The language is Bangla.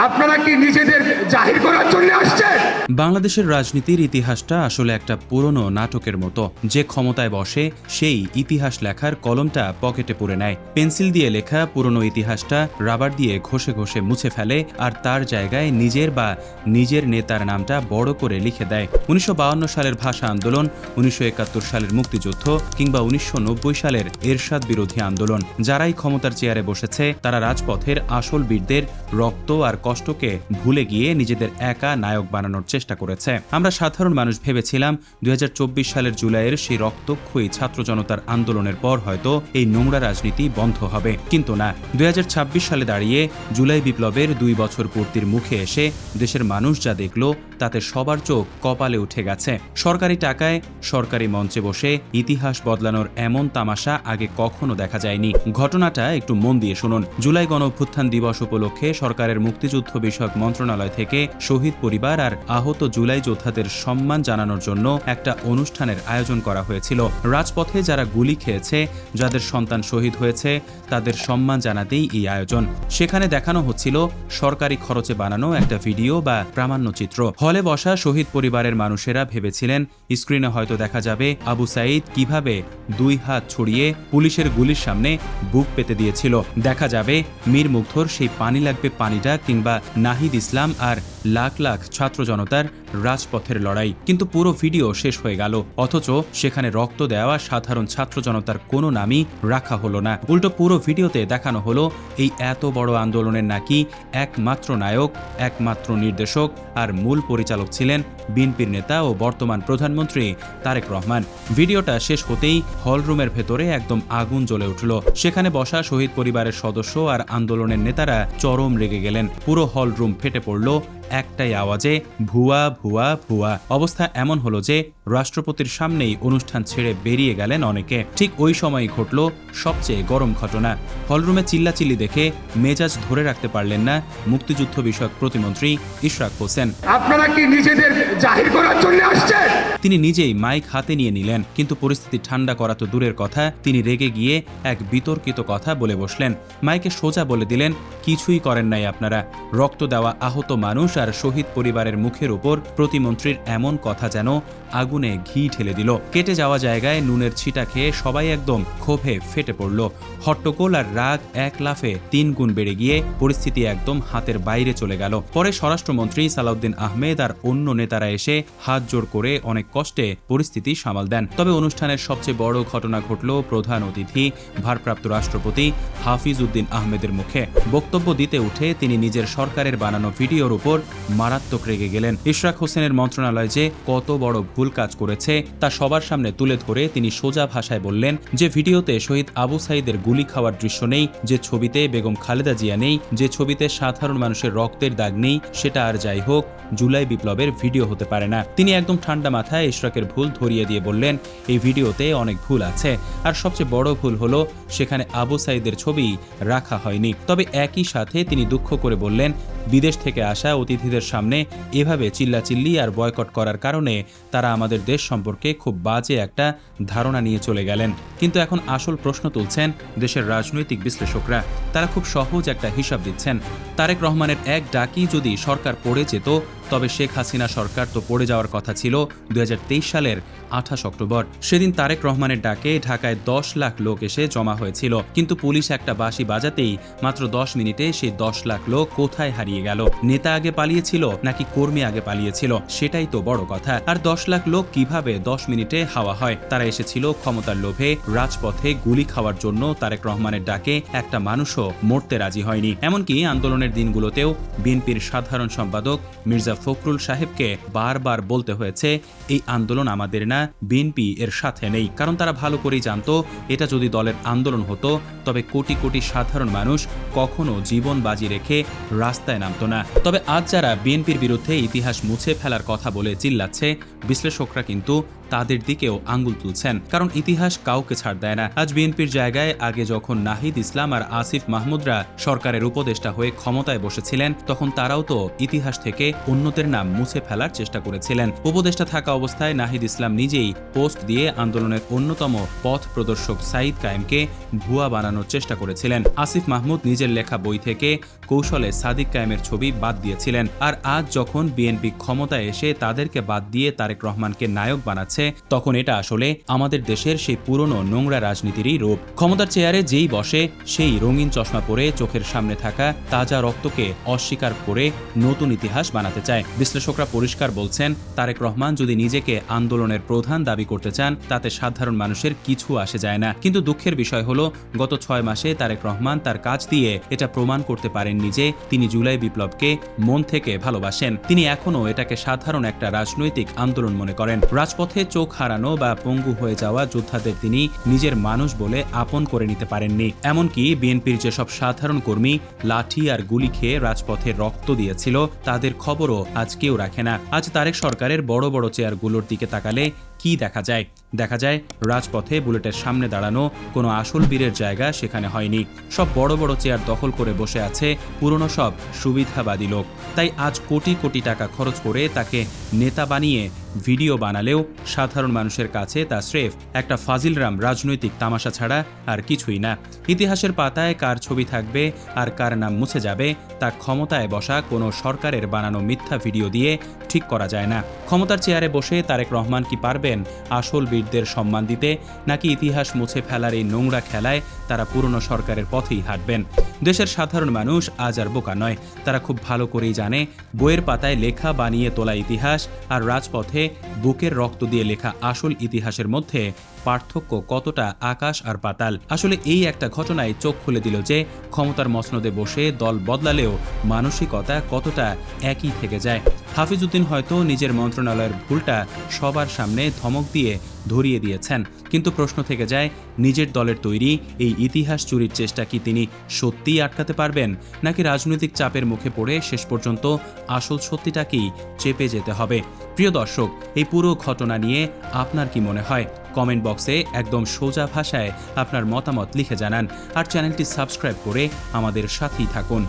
আপনারা কি নিজেদের জাহির করার জন্য আসছেন? বাংলাদেশের রাজনীতির ইতিহাসটা আসলে একটা পুরনো নাটকের মতো। যে ক্ষমতায় বসে সেই ইতিহাস লেখার কলমটা পকেটে পুরে নেয়, পেন্সিল দিয়ে লেখা পুরনো ইতিহাসটা রাবার দিয়ে ঘষে ঘষে মুছে ফেলে আর তার জায়গায় নিজের নেতার নামটা বড় করে লিখে দেয়। 1952 সালের ভাষা আন্দোলন, 1971 সালের মুক্তিযুদ্ধ কিংবা 1990 সালের এরশাদ বিরোধী আন্দোলন, যারাই ক্ষমতার চেয়ারে বসেছে তারা রাজপথের আসল বীরদের রক্ত আর কষ্টকে ভুলে গিয়ে নিজেদের একা নায়ক বানানোর চেষ্টা করেছে। আমরা সাধারণ মানুষ ভেবেছিলাম 2024 সালের জুলাইয়ের সেই রক্তক্ষয়ী ছাত্র জনতার আন্দোলনের পর হয়তো এই নোংরা রাজনীতি বন্ধ হবে, কিন্তু না। 2026 সালে দাঁড়িয়ে জুলাই বিপ্লবের 2 বছর পূর্তির মুখে এসে দেশের মানুষ যা দেখল তাতে সবার চোখ কপালে উঠে গেছে। সরকারি টাকায় সরকারি মঞ্চে বসে ইতিহাস বদলানোর এমন তামাশা আগে কখনো দেখা যায়নি। ঘটনাটা একটু মন দিয়ে শুনুন। জুলাই গণঅভ্যুত্থান দিবস উপলক্ষে সরকারের মুক্তিযুদ্ধ বিষয়ক মন্ত্রণালয় থেকে শহীদ পরিবার আর আহত জুলাই যোদ্ধাদের সম্মান জানানোর জন্য একটা অনুষ্ঠানের আয়োজন করা হয়েছিল। রাজপথে যারা গুলি খেয়েছে, যাদের সন্তান শহীদ হয়েছে, তাদের সম্মান জানাতেই এই আয়োজন। সেখানে দেখানো হচ্ছিল সরকারি খরচে বানানো একটা ভিডিও বা প্রামাণ্যচিত্র। হলে বসা শহীদ পরিবারের মানুষেরা ভেবেছিলেন স্ক্রিনে হয়তো দেখা যাবে আবু সাঈদ কিভাবে 2 হাত ছড়িয়ে পুলিশের গুলির সামনে বুক পেতে দিয়েছিল, দেখা যাবে মীর মুগ্ধর সেই পানি লাগবে পানিটা কিংবা নাহিদ ইসলাম আর লাখ লাখ ছাত্র জনতার রাজপথের লড়াই। কিন্তু পুরো ভিডিও শেষ হয়ে গেল, অথচ সেখানে রক্ত দেওয়া সাধারণ ছাত্র জনতার কোনো নামই রাখা হলো না। উল্টো পুরো ভিডিওতে দেখানো হলো এই এত বড় আন্দোলনের নাকি একমাত্র নায়ক, একমাত্র নির্দেশক আর মূল পরিচালক ছিলেন বিএনপির নেতা ও বর্তমান প্রধানমন্ত্রী তারেক রহমান। ভিডিওটা শেষ হতেই হলরুমের ভেতরে একদম আগুন জ্বলে উঠল। সেখানে বসা শহীদ পরিবারের সদস্য আর আন্দোলনের নেতারা চরম রেগে গেলেন। পুরো হলরুম ফেটে পড়ল একটাই আওয়াজে, ভুয়া ভুয়া ভুয়া। অবস্থা এমন হলো যে রাষ্ট্রপতির সামনেই অনুষ্ঠান ছেড়ে বেরিয়ে গেলেন অনেকে। ঠিক ওই সময়ই ঘটল সবচেয়ে গরম ঘটনা। হলরুমে চিল্লাচিল্লি দেখে মেজাজ ধরে রাখতে পারলেন না মুক্তিযুদ্ধ বিষয়ক প্রতিমন্ত্রী ইশরাক হোসেন। আপনারা কি নিজেদের জাহির করার জন্য আসছেন? তিনি নিজেই মাইক হাতে নিয়ে নিলেন, কিন্তু পরিস্থিতি ঠান্ডা করা তো দূরের কথা, তিনি রেগে গিয়ে এক বিতর্কিত কথা বলে বসলেন। মাইকে সোজা বলে দিলেন, কিছুই করেন নাই আপনারা। রক্ত দেওয়া আহত মানুষ আর শহীদ পরিবারের মুখের উপর প্রতিমন্ত্রীর এমন কথা যেন আগুনে ঘি ঢেলে দিল। কেটে যাওয়া জায়গায় নুনের ছিটা খেয়ে সবাই একদম ক্ষোভে ফেটে পড়ল। হট্টগোল আর রাগ এক লাফে 3 গুণ বেড়ে গিয়ে পরিস্থিতি একদম হাতের বাইরে চলে গেল। পরে স্বরাষ্ট্রমন্ত্রী সালাউদ্দিন আহমেদ আর অন্য নেতারা এসে হাত জোড় করে অনেক কষ্টে পরিস্থিতি সামাল দেন। তবে অনুষ্ঠানের সবচেয়ে বড় ঘটনা ঘটল প্রধান অতিথি ভারপ্রাপ্ত রাষ্ট্রপতি হাফিজ উদ্দিন আহমেদের মুখে। বক্তব্য দিতে উঠে তিনি নিজের সরকারের বানানো ভিডিওর উপর মারাত্মক রেগে গেলেন। ইশরাক হোসেনের মন্ত্রণালয় যে কত বড় ভুল কাজ করেছে তা সবার সামনে তুলে ধরে তিনি সোজা ভাষায় বললেন যে ভিডিওতে শহীদ আবু সাঈদের গুলি খাওয়ার দৃশ্য নেই, যে ছবিতে বেগম খালেদা জিয়া নেই, যে ছবিতে সাধারণ মানুষের রক্তের দাগ নেই, সেটা আর যাই হোক জুলাই বিপ্লবের ভিডিও হতে পারে না। তিনি একদম ঠান্ডা মাথায় ইশরাকের ভুল ধরিয়ে দিয়ে বললেন এই ভিডিওতে অনেক ভুল আছে, আর সবচেয়ে বড় ভুল হলো সেখানে আবু সাঈদের ছবি রাখা হয়নি। তবে একই সাথে তিনি দুঃখ করে বললেন বিদেশ থেকে আসা অতিথিদের সামনে এভাবে চিল্লাচিল্লি আর বয়কট করার কারণে তারা আমাদের দেশ সম্পর্কে খুব বাজে একটা ধারণা নিয়ে চলে গেলেন। কিন্তু এখন আসল প্রশ্ন তুলছেন দেশের রাজনৈতিক বিশ্লেষকরা। তারা খুব সহজ একটা হিসাব দিচ্ছেন, তারেক রহমানের এক ডাকি যদি সরকার পড়ে যেত তবে শেখ হাসিনা সরকার তো পড়ে যাওয়ার কথা ছিল 2023 সালের 28 অক্টোবর। সেদিন তারেক রহমানের ডাকে ঢাকায় 10 লাখ লোক এসে জমা হয়েছিল, কিন্তু পুলিশ একটা বাঁশি বাজাতেই মাত্র 10 মিনিটে সেই 10 লাখ লোক কোথায় হারিয়ে গেল? নেতা আগে পালিয়েছিল নাকি কর্মী আগে পালিয়েছিল? সেটাই তো বড় কথা। আর 10 লাখ লোক কিভাবে 10 মিনিটে হাওয়া হয়? তারা এসেছিল ক্ষমতার লোভে, রাজপথে গুলি খাওয়ার জন্য। তারেক রহমানের ডাকে একটা মানুষও মরতে রাজি হয়নি। এমনকি আন্দোলনের দিনগুলোতেও বিএনপির সাধারণ সম্পাদক মির্জা ফখরুল সাহেবকে বারবার বলতে হয়েছে এই আন্দোলন আমাদের না, বিএনপি এর সাথে নেই। কারণ তারা ভালো করেই জানতো এটা যদি দলের আন্দোলন হতো তবে কোটি কোটি সাধারণ মানুষ কখনো জীবন বাজি রেখে রাস্তায় নামতো না। তবে আজ যারা বিএনপির বিরুদ্ধে ইতিহাস মুছে ফেলার কথা বলে চিল্লাচ্ছে, বিশ্লেষকরা কিন্তু তাদের দিকেও আঙ্গুল তুলছেন, কারণ ইতিহাস কাউকে ছাড় দেয় না। আজ বিএনপির জায়গায় আগে যখন নাহিদ ইসলাম আর আসিফ মাহমুদরা সরকারের উপদেষ্টা হয়ে ক্ষমতায় বসেছিলেন, তখন তারাও তো ইতিহাস থেকে অন্যদের নাম মুছে ফেলার চেষ্টা করেছিলেন। উপদেষ্টা থাকা অবস্থায় নাহিদ ইসলাম নিজেই পোস্ট দিয়ে আন্দোলনের অন্যতম পথ প্রদর্শক সাঈদ কায়েমকে ভুয়া বানানোর চেষ্টা করেছিলেন। আসিফ মাহমুদ নিজের লেখা বই থেকে কৌশলে সাদিক কায়েমের ছবি বাদ দিয়েছিলেন। আর আজ যখন বিএনপি ক্ষমতায় এসে তাদেরকে বাদ দিয়ে তারেক রহমানকে নায়ক বানাচ্ছে, তখন এটা আসলে আমাদের দেশের সেই পুরনো নোংরা রাজনীতিরই রূপ। ক্ষমতার চেয়ারে যেই বসে সেই রঙিন চশমা পরে চোখের সামনে থাকা তাজা রক্তকে অস্বীকার করে নতুন ইতিহাস বানাতে চায়। বিশ্লেষকরা পরিষ্কার বলছেন, তারেক রহমান যদি নিজেকে আন্দোলনের প্রধান দাবি করতে চান, তাতে সাধারণ মানুষের কিছু আসে যায় না। কিন্তু দুঃখের বিষয় হলো, গত 6 মাসে তারেক রহমান তার কাজ দিয়ে এটা প্রমাণ করতে পারেননি যে তিনি জুলাই বিপ্লবকে মন থেকে ভালোবাসেন। তিনি এখনও এটাকে সাধারণ একটা রাজনৈতিক আন্দোলন মনে করেন। রাজপথে চোখ হারানো বা পঙ্গু হয়ে যাওয়া যোদ্ধাদের তিনি নিজের মানুষ বলে আপন করে নিতে পারেননি। এমনকি বিএনপির যেসব সাধারণ কর্মী লাঠি আর গুলি খেয়ে রাজপথে রক্ত দিয়েছিল, তাদের খবরও আজ কেউ রাখে না। আজ তারেক সরকারের বড় বড় চেয়ারগুলোর দিকে তাকালে কি দেখা যায়? দেখা যায় রাজপথে বুলেটের সামনে দাঁড়ানো কোনো আসল বীরের জায়গা সেখানে হয়নি। সব বড় বড় চেয়ার দখল করে বসে আছে পুরনো সব সুবিধাবাদী লোক। তাই আজ কোটি কোটি টাকা খরচ করে তাকে নেতা বানিয়ে ভিডিও বানালেও সাধারণ মানুষের কাছে তা স্রেফ একটা ফাজিলরাম রাজনৈতিক তামাশা ছাড়া আর কিছুই না। ইতিহাসের পাতায় কার ছবি থাকবে আর কার নাম মুছে যাবে, তা ক্ষমতায় বসা কোনো সরকারের বানানো মিথ্যা ভিডিও দিয়ে ঠিক করা যায় না। ক্ষমতার চেয়ারে বসে তারেক রহমান কি পারবেন আসল বীরদের সম্মান দিতে, নাকি ইতিহাস মুছে ফেলার এই নোংরা খেলায় তারা পুরনো সরকারের পথেই হাঁটবেন? দেশের সাধারণ মানুষ আজ আর বোকা নয়। তারা খুব ভালো করেই জানে, বইয়ের পাতায় লেখা বানিয়ে তোলা ইতিহাস আর রাজপথে বুকের রক্ত দিয়ে লেখা আসল ইতিহাসের মধ্যে পার্থক্য কতটা আকাশ আর পাতাল। আসলে এই একটা ঘটনায় চোখ খুলে দিল যে ক্ষমতার মসনদে বসে দল বদলালেও মানসিকতা কতটা একই থেকে যায়। হাফিজউদ্দিন হয়তো নিজের মন্ত্রণালয়ের ভুলটা সবার সামনে ধমক দিয়ে ধরিয়ে দিয়েছেন, কিন্তু প্রশ্ন থেকে যায়, নিজের দলের তৈরি এই ইতিহাস চুরির চেষ্টা কি তিনি সত্যিই আটকাতে পারবেন, নাকি রাজনৈতিক চাপের মুখে পড়ে শেষ পর্যন্ত আসল সত্যিটাকেই চেপে যেতে হবে? প্রিয় দর্শক, এই পুরো ঘটনা নিয়ে আপনার কি মনে হয়? কমেন্ট বক্সে একদম সোজা ভাষায় আপনার মতামত লিখে জানান, আর চ্যানেলটি সাবস্ক্রাইব করে আমাদের সাথেই থাকুন।